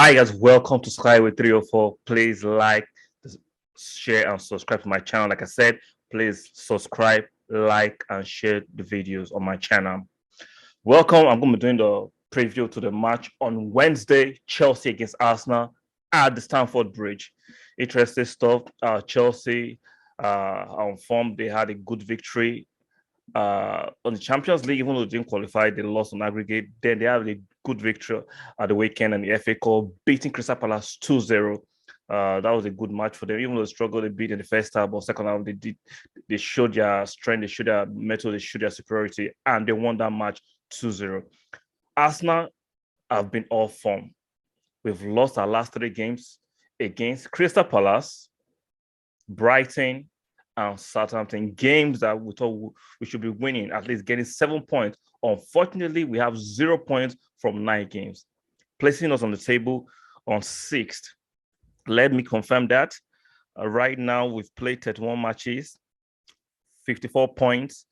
Hi guys, welcome to Skyway 304. Please like, share, and subscribe to my channel. Like I said, please subscribe, like, and share the videos on my channel. Welcome. I'm going to be doing the preview to the match on Wednesday, Chelsea against Arsenal at the Stamford Bridge. Interesting stuff. Chelsea on form, they had a good victory on the Champions League. Even though they didn't qualify, they lost on aggregate. Then they have a good victory at the weekend and the FA Cup, beating Crystal Palace 2-0. That was a good match for them. Even though they struggled a bit in the first half, but second half they showed their strength, they showed their mettle, they showed their superiority, and they won that match 2-0. Arsenal have been off form. We've lost our last 3 games against Crystal Palace, Brighton, and Southampton, games that we thought we should be winning, at least getting 7 points. Unfortunately, we have 0 points from 9 games, placing us on the table on 6th. Let me confirm that. Right now, we've played 31 matches, 54 points,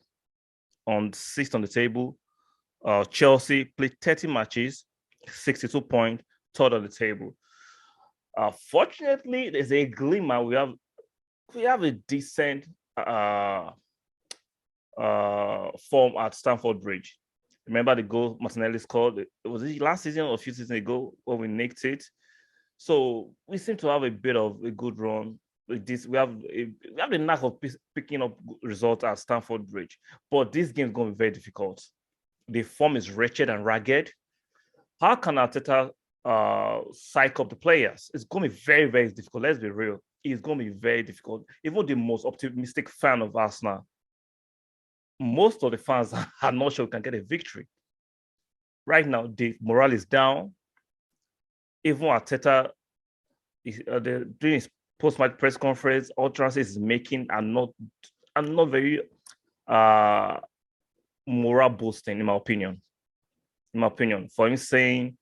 on 6th on the table. Chelsea played 30 matches, 62 points, 3rd on the table. Fortunately, there's a glimmer. We have a decent form at Stamford Bridge. Remember the goal Martinelli scored? Was it last season or a few seasons ago when we nicked it? So we seem to have a bit of a good run with this. We have the knack of picking up results at Stamford Bridge, but this game is going to be very difficult. The form is wretched and ragged. How can Arteta psych up the players? It's going to be very, very difficult. Let's be real. It's going to be very difficult. Even the most optimistic fan of Arsenal, most of the fans are not sure we can get a victory. Right now, the morale is down. Even Arteta is doing his post-match press conference, all transfers is making are not very morale boosting, in my opinion. For him saying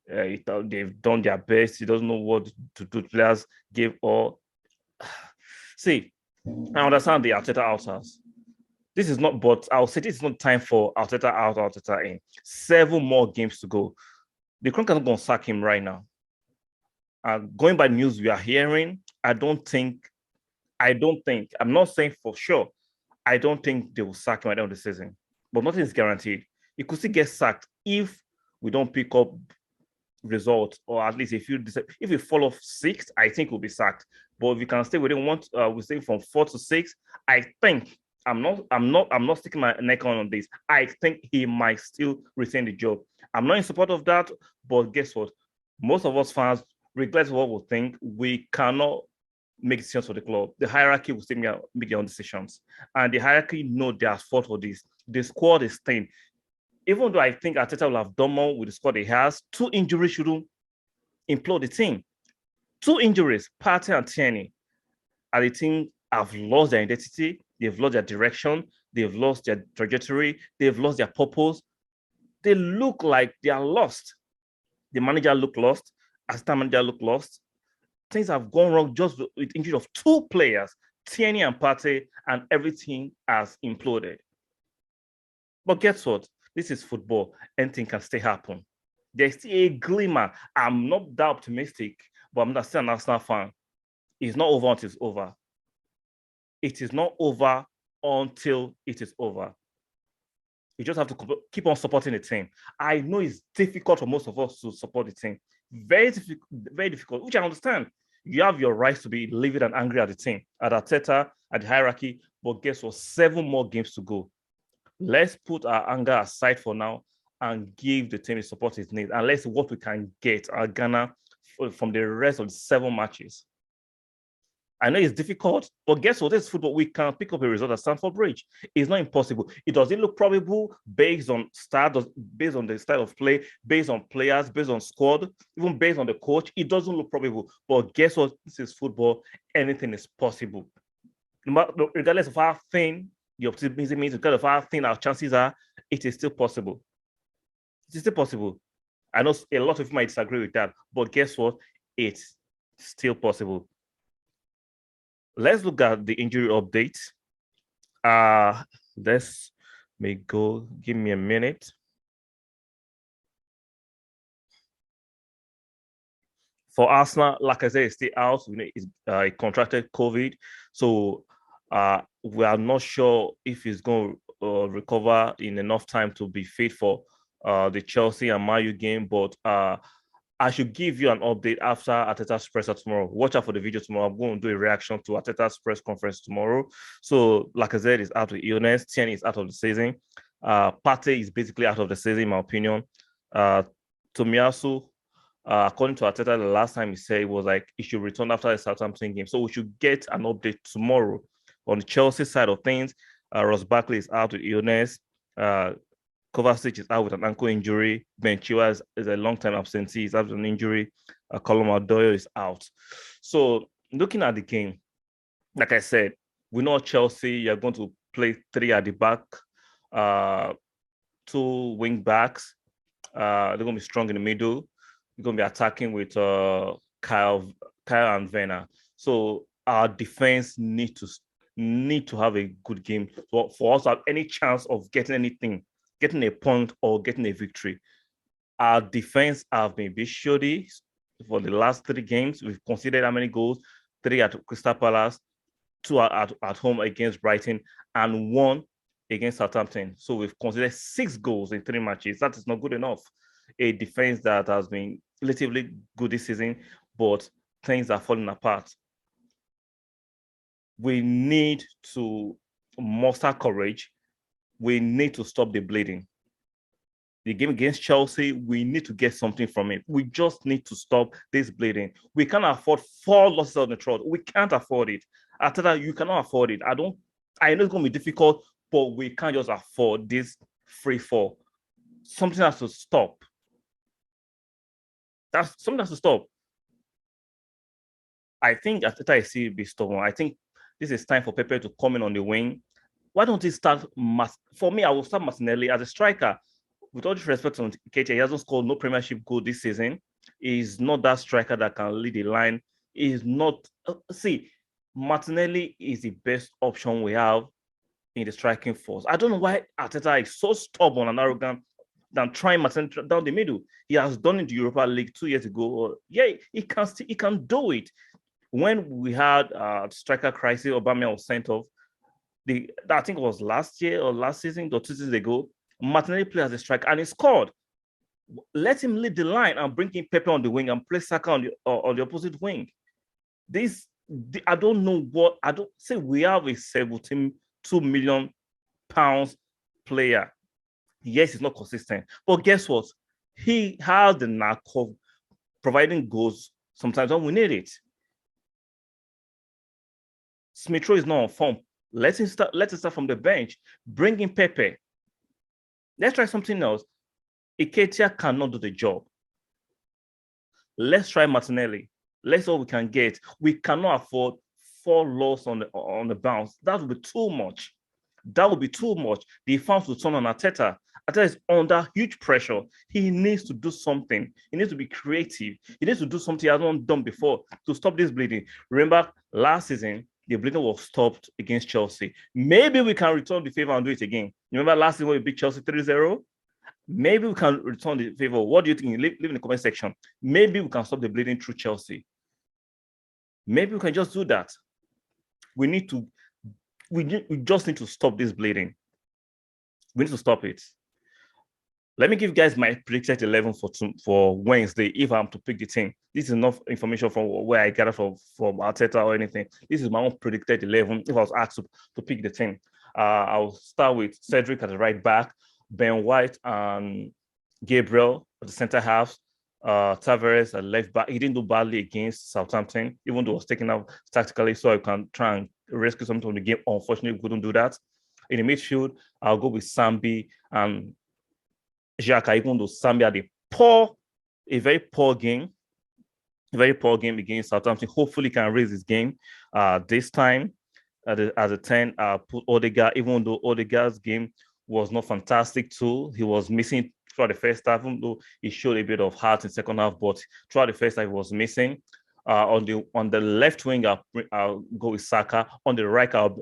they've done their best, he doesn't know what to do. Players give all. See, I understand the Arteta outers. This is not, but I'll say this is not time for Arteta out, Arteta in. 7 more games to go. The Crown is not going to sack him right now. Going by news we are hearing, I'm not saying for sure, I don't think they will sack him at the end of the season. But nothing is guaranteed. He could still get sacked if we don't pick up results, or at least if we fall off 6th, I think we'll be sacked. But if we can stay within we stay from 4 to 6, I think I'm not sticking my neck on this. I think he might still retain the job. I'm not in support of that, but guess what? Most of us fans, regardless of what we think, we cannot make decisions for the club. The hierarchy will still make their own decisions, and the hierarchy know they are fault for this. The squad is thin. Even though I think Arteta will have done more with the squad he has, 2 injuries shouldn't implode the team. 2 injuries, Partey and Tierney, and the team have lost their identity, they've lost their direction, they've lost their trajectory, they've lost their purpose. They look like they are lost. The manager looked lost, assistant manager looked lost. Things have gone wrong just with injury of 2 players, Tierney and Partey, and everything has imploded. But guess what? This is football. Anything can still happen. There's still a glimmer. I'm not that optimistic, but I'm still an Arsenal fan. It's not over until it's over. It is not over until it is over. You just have to keep on supporting the team. I know it's difficult for most of us to support the team. Very difficult, which I understand. You have your right to be livid and angry at the team, at Arteta, at the hierarchy, but guess what? 7 more games to go. Let's put our anger aside for now and give the team the support it needs. And let's see what we can get at Ghana from the rest of the 7 matches. I know it's difficult, but guess what? This is football. We can pick up a result at Stamford Bridge. It's not impossible. It doesn't look probable based on based on the style of play, based on players, based on squad, even based on the coach. It doesn't look probable. But guess what? This is football. Anything is possible. Regardless of how thin the optimism is, regardless of how thin our chances are, it is still possible. It is still possible. I know a lot of you might disagree with that, but guess what? It's still possible. Let's look at the injury update. Let's go. Give me a minute. For Arsenal, like I said, it's still out. He contracted COVID, so we are not sure if he's going to recover in enough time to be fit for the Chelsea and Man U game. But I should give you an update after Arteta's presser tomorrow. Watch out for the video tomorrow. I'm going to do a reaction to Arteta's press conference tomorrow. So, like I said, he's out with illness. Tierney is out of the season. Partey is basically out of the season, in my opinion. Tomiyasu, according to Arteta, the last time he said it was like he should return after the Southampton game. So we should get an update tomorrow on the Chelsea side of things. Ross Barkley is out with illness. Kovacic is out with an ankle injury. Ben Chilwell is a long-time absentee. He's out with an injury. Colum Adoyo is out. So looking at the game, like I said, we know Chelsea, you're going to play 3 at the back, 2 wing backs. They're going to be strong in the middle. They're going to be attacking with Kyle and Werner. So our defense need to have a good game for us to have any chance of getting anything, getting a point or getting a victory. Our defense have been a bit shoddy for the last 3 games. We've conceded how many goals? 3 at Crystal Palace, 2 at home against Brighton, and 1 against Southampton. So we've conceded 6 goals in 3 matches. That is not good enough. A defense that has been relatively good this season, but things are falling apart. We need to muster courage. We need to stop the bleeding. The game against Chelsea, we need to get something from it. We just need to stop this bleeding. We can't afford 4 losses on the trot. We can't afford it. After that, you cannot afford it. I know it's going to be difficult, but we can't just afford this free fall. Something has to stop. Something has to stop. I think Arteta is still be stubborn. I think this is time for Pepe to come in on the wing. Why don't he start? For me, I will start Martinelli as a striker. With all due respect to Nketiah, he hasn't scored no Premiership goal this season. He's not that striker that can lead the line. He's not. Martinelli is the best option we have in the striking force. I don't know why Arteta is so stubborn and arrogant than trying Martinelli down the middle. He has done it in the Europa League 2 years ago. Yeah, he can do it. When we had striker crisis, Aubameyang was sent off. I think it was last year or last season or 2 seasons ago. Martinelli played as a striker and he scored. Let him lead the line and bring in Pepe on the wing and play Saka on the opposite wing. I don't know what I don't say. We have a 72 million pounds player. Yes, he's not consistent, but guess what? He has the knack of providing goals sometimes when we need it. Smith Rowe is not on form. Let him start from the bench. Bring in Pepe. Let's try something else. Nketiah cannot do the job. Let's try Martinelli. Let's see what we can get. We cannot afford 4 losses on the bounce. That would be too much. That would be too much. The fans will turn on Arteta. Arteta is under huge pressure. He needs to do something. He needs to be creative. He needs to do something he hasn't done before to stop this bleeding. Remember, last season, the bleeding was stopped against Chelsea. Maybe we can return the favor and do it again. Remember last season when we beat Chelsea 3-0? Maybe we can return the favor. What do you think? Leave in the comment section. Maybe we can stop the bleeding through Chelsea. Maybe we can just do that. We just need to stop this bleeding. We need to stop it. Let me give you guys my predicted 11 for Wednesday if I'm to pick the team. This is enough information from where I gather from Arteta or anything. This is my own predicted 11 if I was asked to pick the team. I'll start with Cedric at the right back, Ben White and Gabriel at the center half, Tavares at left back. He didn't do badly against Southampton, even though it was taken out tactically, so I can try and rescue something from the game. Unfortunately, we couldn't do that. In the midfield, I'll go with Sambi and Xhaka, even though Sambi had a very poor game against Southampton. Hopefully, can raise his game this time. As a 10, put Odegaard, even though Odegaard's game was not fantastic too. He was missing throughout the first half, even though he showed a bit of heart in the second half, but throughout the first half, he was missing. On the left wing, I'll go with Saka. On the right, on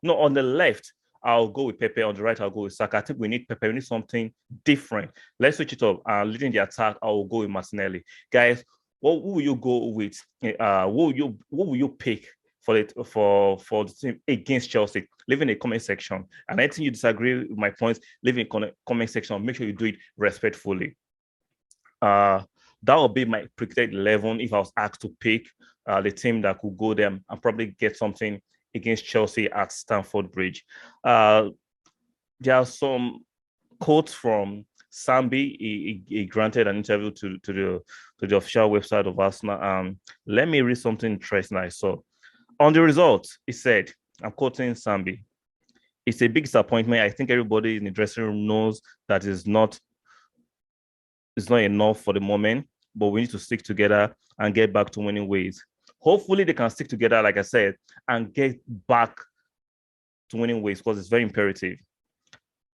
the left, I'll go with Pepe. On the right, I'll go with Saka. I think we need Pepe. We need something different. Let's switch it up. Leading the attack, I'll go with Martinelli. Guys, What who will you go with? What will you pick for it for the team against Chelsea? Leave in the comment section. And anything you disagree with my points, leave in the comment section. Make sure you do it respectfully. That would be my predicted 11 if I was asked to pick the team that could go there and probably get something against Chelsea at Stamford Bridge. There are some quotes from Sambi. He granted an interview to the official website of Arsenal. Let me read something interesting I saw. On the results, he said, I'm quoting Sambi, it's a big disappointment. I think everybody in the dressing room knows that it's not enough for the moment, but we need to stick together and get back to winning ways. Hopefully they can stick together, like I said, and get back to winning ways because it's very imperative.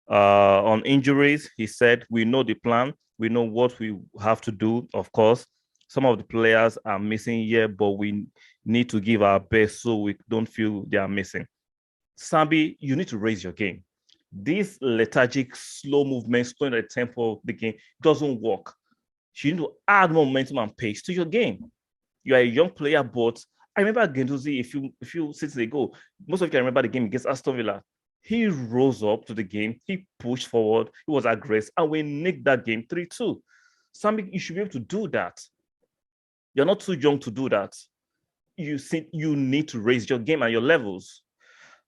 On injuries, he said, we know the plan. We know what we have to do. Of course, some of the players are missing here, but we need to give our best so we don't feel they are missing. Sambi, you need to raise your game. This lethargic, slow movement, slowing the tempo of the game doesn't work. You need to add momentum and pace to your game. You are a young player, but I remember Guendouzi a few seasons ago. Most of you can remember the game against Aston Villa. He rose up to the game. He pushed forward. He was aggressive, and we nicked that game 3-2. Sambi, you should be able to do that. You're not too young to do that. You need to raise your game and your levels.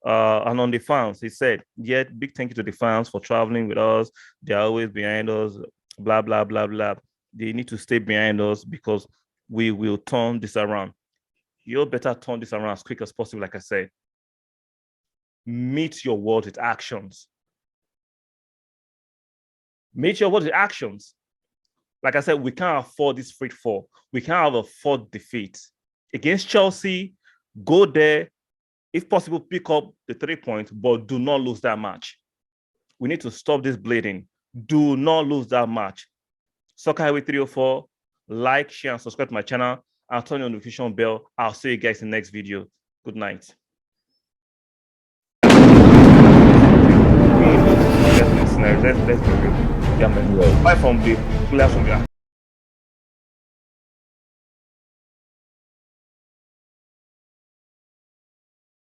And on the fans, he said, yeah, big thank you to the fans for traveling with us. They're always behind us, blah, blah, blah, blah. They need to stay behind us because we will turn this around. You better turn this around as quick as possible, like I said. Meet your words with actions. Meet your words with actions. Like I said, we can't afford this free fall. We can't afford defeat. Against Chelsea, go there, if possible, pick up the 3 points, but do not lose that match. We need to stop this bleeding. Do not lose that match. Soccer Highway 304, like, share, and subscribe to my channel, and turn on the notification bell. I'll see you guys in the next video. Good night. Let's be real. Bye from the players from the